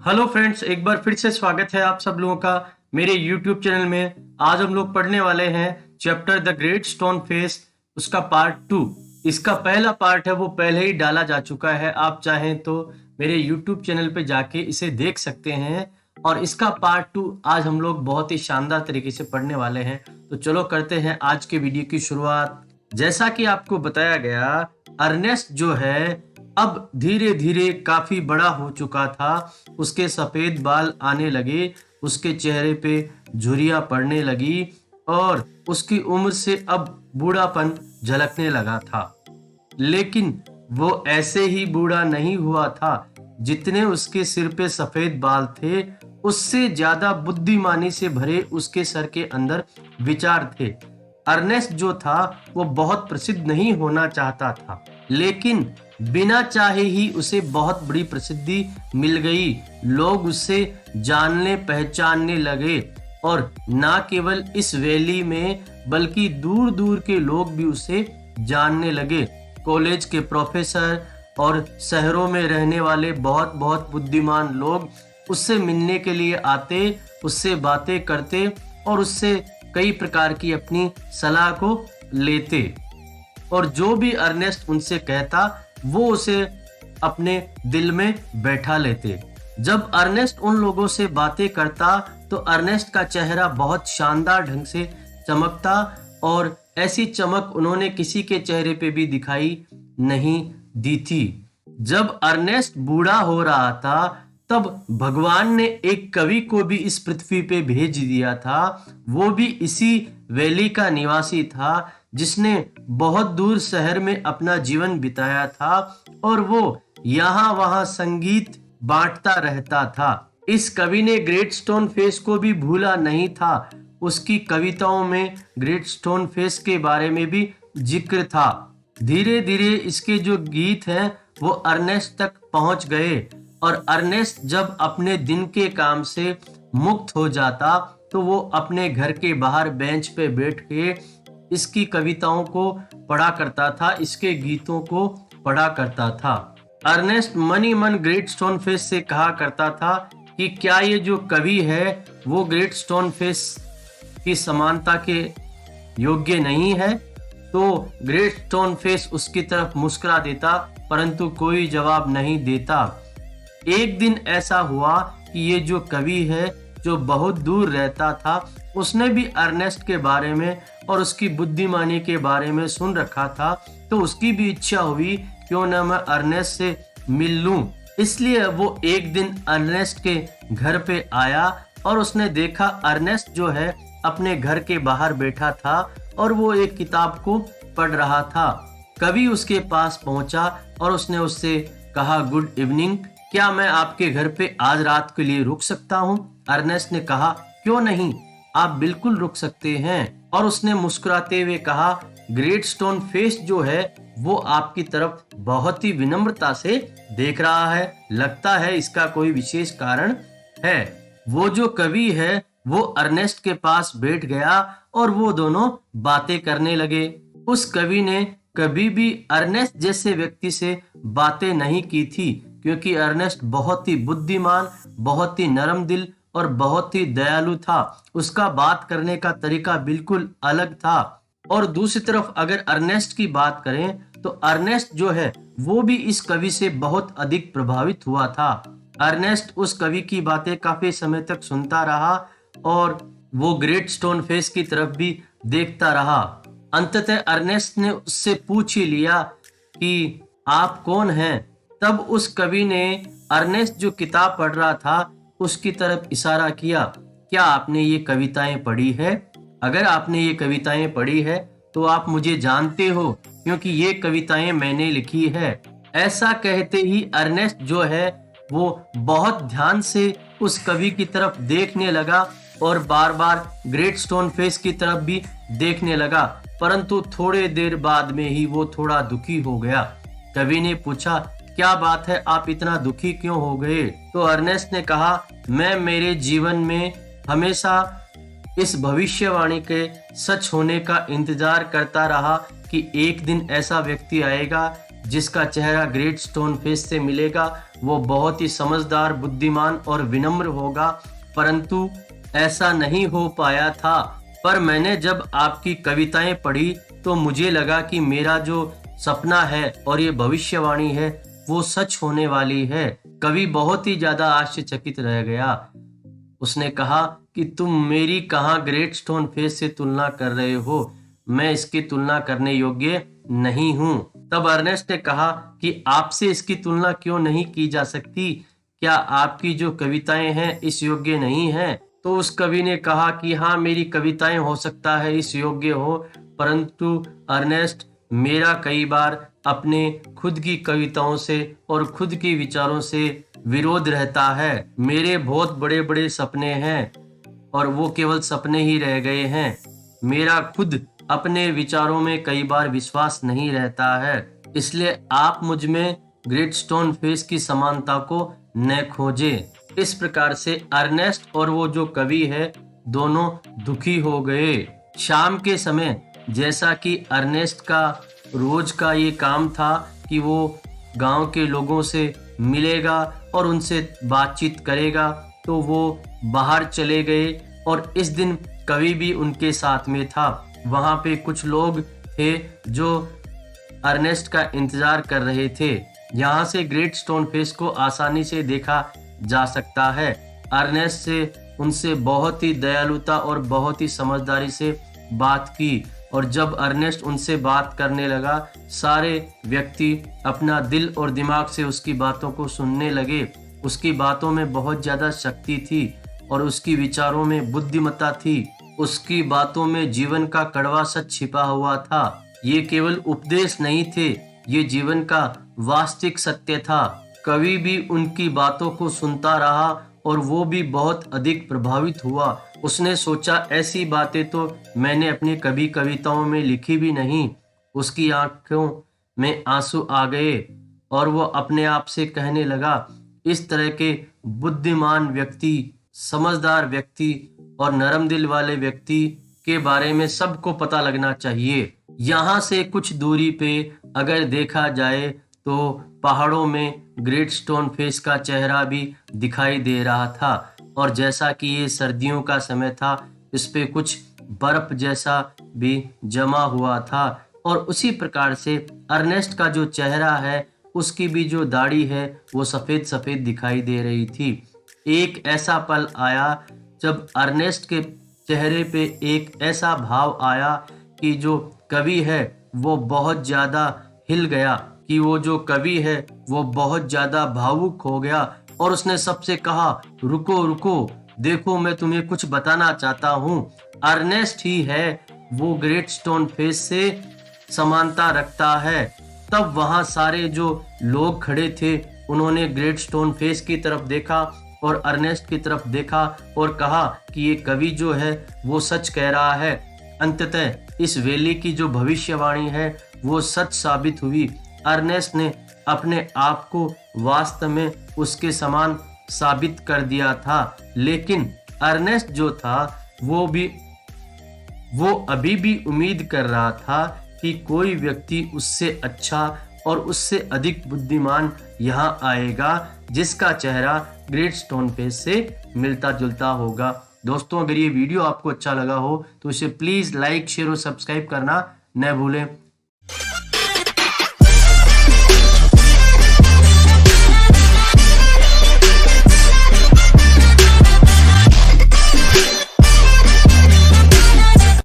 Hello friends, एक बार फिर से स्वागत है आप सब लोगों का मेरे YouTube चैनल में। आज हम लोग पढ़ने वाले हैं chapter the great stone face, उसका पार्ट 2। इसका पहला पार्ट है वो पहले ही डाला जा चुका है, आप चाहें तो मेरे YouTube चैनल पे जाके इसे देख सकते हैं। और इसका पार्ट 2 आज हम लोग बहुत ही शानदार तरीके से पढ़ने वाले हैं। तो चलो करते हैं आज के वीडियो की शुरुआत। जैसा कि आपको बताया गया, अर्नेस्ट जो है अब धीरे धीरे काफी बड़ा हो चुका था। उसके सफेद बाल आने लगे, उसके चेहरे पे झुर्रियां पड़ने लगी और उसकी उम्र से अब बूढ़ापन झलकने लगा था। लेकिन वो ऐसे ही बूढ़ा नहीं हुआ था। जितने उसके सिर पे सफेद बाल थे, उससे ज्यादा बुद्धिमानी से भरे उसके सर के अंदर विचार थे। अर्नेस्ट जो था वो बहुत प्रसिद्ध नहीं होना चाहता था, लेकिन बिना चाहे ही उसे बहुत बड़ी प्रसिद्धि मिल गई। लोग उससे जानने पहचानने लगे और ना केवल इस वैली में बल्कि दूर दूर के लोग भी उसे जानने लगे। कॉलेज के प्रोफेसर और शहरों में रहने वाले बहुत बहुत बुद्धिमान लोग उससे मिलने के लिए आते, उससे बातें करते और उससे कई प्रकार की अपनी सलाह को लेते। और जो भी अर्नेस्ट उनसे कहता वो उसे अपने दिल में बैठा लेते। जब अर्नेस्ट उन लोगों से बातें करता तो अर्नेस्ट का चेहरा बहुत शानदार ढंग से चमकता और ऐसी चमक उन्होंने किसी के चेहरे पे भी दिखाई नहीं दी थी। जब अर्नेस्ट बूढ़ा हो रहा था तब भगवान ने एक कवि को भी इस पृथ्वी पे भेज दिया था। वो भी इसी वैली का निवासी था, जिसने बहुत दूर शहर में अपना जीवन बिताया था और वो यहाँ वहाँ संगीत बांटता रहता था। इस कवि ने ग्रेट स्टोन फेस को भी भूला नहीं था। उसकी कविताओं में ग्रेट स्टोन फेस के बारे में भी जिक्र था। धीरे धीरे इसके जो गीत हैं वो अर्नेस्ट तक पहुंच गए और अर्नेस्ट जब अपने दिन के काम से मुक्त हो जाता तो वो अपने घर के बाहर बेंच पे बैठ के इसकी कविताओं को पढ़ा करता था, इसके गीतों को पढ़ा करता था। अर्नेस्ट मन ही मन ग्रेट स्टोन फेस से कहा करता था कि क्या ये जो कवि है वो ग्रेट स्टोन फेस की समानता के योग्य नहीं है। तो ग्रेट स्टोन फेस उसकी तरफ मुस्कुरा देता, परंतु कोई जवाब नहीं देता। एक दिन ऐसा हुआ कि ये जो कवि है जो बहुत दूर रहता था, उसने भी अर्नेस्ट के बारे में और उसकी बुद्धिमानी के बारे में सुन रखा था। तो उसकी भी इच्छा हुई क्यों न मैं अर्नेस्ट से मिल लूं। इसलिए वो एक दिन अर्नेस्ट के घर पे आया और उसने देखा अर्नेस्ट जो है अपने घर के बाहर बैठा था और वो एक किताब को पढ़ रहा था। कवि उसके पास पहुंचा और उसने उससे कहा, गुड इवनिंग, क्या मैं आपके घर पे आज रात के लिए रुक सकता हूँ? अर्नेस्ट ने कहा, क्यों नहीं, आप बिल्कुल रुक सकते हैं। और उसने मुस्कुराते हुए कहा, ग्रेट स्टोन फेस जो है वो आपकी तरफ बहुत ही विनम्रता से देख रहा है, लगता है इसका कोई विशेष कारण है। वो जो कवि है वो अर्नेस्ट के पास बैठ गया और वो दोनों बातें करने लगे। उस कवि ने कभी भी अर्नेस्ट जैसे व्यक्ति से बातें नहीं की थी, क्योंकि अर्नेस्ट बहुत ही बुद्धिमान, बहुत ही नरम दिल और बहुत ही दयालु था। उसका बात करने का तरीका बिल्कुल अलग था। और दूसरी तरफ अगर अर्नेस्ट की बात करें तो अर्नेस्ट जो है वो भी इस कवि से बहुत अधिक प्रभावित हुआ था। अर्नेस्ट उस कवि की बातें काफी समय तक सुनता रहा और वो ग्रेट स्टोन फेस की तरफ भी देखता रहा। अंततः अर्नेस्ट ने उससे पूछ ही लिया कि आप कौन हैं। तब उस कवि ने अर्नेस्ट जो किताब पढ़ रहा था उसकी तरफ इशारा किया, क्या आपने ये कविताएं पढ़ी है? अगर आपने ये कविताएं पढ़ी है तो आप मुझे जानते हो, क्योंकि ये कविताएं मैंने लिखी है। ऐसा कहते ही अर्नेस्ट जो है वो बहुत ध्यान से उस कवि की तरफ देखने लगा और बार बार ग्रेट स्टोन फेस की तरफ भी देखने लगा, परंतु थोड़े देर बाद में ही वो थोड़ा दुखी हो गया। कवि ने पूछा, क्या बात है, आप इतना दुखी क्यों हो गए? तो अर्नेस्ट ने कहा, मैं मेरे जीवन में हमेशा इस भविष्यवाणी के सच होने का इंतजार करता रहा कि एक दिन ऐसा व्यक्ति आएगा जिसका चेहरा ग्रेट स्टोन फेस से मिलेगा वो बहुत ही समझदार, बुद्धिमान और विनम्र होगा, परंतु ऐसा नहीं हो पाया था। पर मैंने जब आपकी कविताएं पढ़ी तो मुझे लगा कि मेरा जो सपना है और ये भविष्यवाणी है वो सच होने वाली है। कवि बहुत ही ज्यादा आश्चर्यचकित रह गया। उसने कहा कि तुम मेरी कहाँ ग्रेट स्टोन फेस से तुलना कर रहे हो, मैं इसकी तुलना करने योग्य नहीं हूँ। तब अर्नेस्ट ने कहा कि आपसे इसकी तुलना क्यों नहीं की जा सकती, क्या आपकी जो कविताएं हैं इस योग्य नहीं हैं? तो उस कवि ने कहा कि हाँ, मेरी कविताएं हो सकता है इस योग्य हो, परंतु अर्नेस्ट, मेरा कई बार अपने खुद की कविताओं से और खुद के विचारों से विरोध रहता है। मेरे बहुत बड़े बड़े सपने हैं और वो केवल सपने ही रह गए हैं। मेरा खुद अपने विचारों में कई बार विश्वास नहीं रहता है। इसलिए आप मुझ में ग्रेट स्टोन फेस की समानता को न खोजें। इस प्रकार से अर्नेस्ट और वो जो कवि है दोनों दुखी हो गए। शाम के समय जैसा कि अर्नेस्ट का रोज का ये काम था कि वो गांव के लोगों से मिलेगा और उनसे बातचीत करेगा, तो वो बाहर चले गए और इस दिन कवि भी उनके साथ में था। वहां पे कुछ लोग थे जो अर्नेस्ट का इंतजार कर रहे थे। यहाँ से ग्रेट स्टोन फेस को आसानी से देखा जा सकता है। अर्नेस्ट से उनसे बहुत ही दयालुता और बहुत ही समझदारी से बात की और जब अर्नेस्ट उनसे बात करने लगा, सारे व्यक्ति अपना दिल और दिमाग से उसकी बातों को सुनने लगे। उसकी बातों में बहुत ज्यादा शक्ति थी और उसकी विचारों में बुद्धिमत्ता थी। उसकी बातों में जीवन का कड़वा सच छिपा हुआ था। ये केवल उपदेश नहीं थे, ये जीवन का वास्तविक सत्य था। कवि भी उनकी बातों को सुनता रहा और वो भी बहुत अधिक प्रभावित हुआ। उसने सोचा, ऐसी बातें तो मैंने अपनी कभी कविताओं में लिखी भी नहीं। उसकी आंखों में आंसू आ गए और वो अपने आप से कहने लगा, इस तरह के बुद्धिमान व्यक्ति, समझदार व्यक्ति और नरम दिल वाले व्यक्ति के बारे में सबको पता लगना चाहिए। यहाँ से कुछ दूरी पे अगर देखा जाए तो पहाड़ों में ग्रेट स्टोन फेस का चेहरा भी दिखाई दे रहा था और जैसा कि ये सर्दियों का समय था, इस पे कुछ बर्फ जैसा भी जमा हुआ था और उसी प्रकार से अर्नेस्ट का जो चेहरा है, उसकी भी जो दाढ़ी है वो सफेद सफेद दिखाई दे रही थी। एक ऐसा पल आया जब अर्नेस्ट के चेहरे पे एक ऐसा भाव आया कि जो कवि है वो बहुत ज्यादा हिल गया, कि वो जो कवि है वो बहुत ज्यादा भावुक हो गया और उसने सबसे कहा, रुको रुको, देखो मैं तुम्हें कुछ बताना चाहता हूँ। अर्नेस्ट ही है वो ग्रेट स्टोन फेस से समानता रखता है। तब वहां सारे जो लोग खड़े थे उन्होंने ग्रेट स्टोन फेस की तरफ देखा और अर्नेस्ट की तरफ देखा और कहा कि ये कवि जो है वो सच कह रहा है। अंततः इस वैली की जो भविष्यवाणी है वो सच साबित हुई। अर्नेस्ट ने अपने आप को वास्तव में उसके समान साबित कर दिया था, लेकिन अर्नेस्ट जो था वो अभी भी उम्मीद कर रहा था कि कोई व्यक्ति उससे अच्छा और उससे अधिक बुद्धिमान यहाँ आएगा, जिसका चेहरा ग्रेट स्टोन फेस से मिलता जुलता होगा। दोस्तों, अगर ये वीडियो आपको अच्छा लगा हो तो इसे प्लीज लाइक, शेयर और सब्सक्राइब करना न भूलें।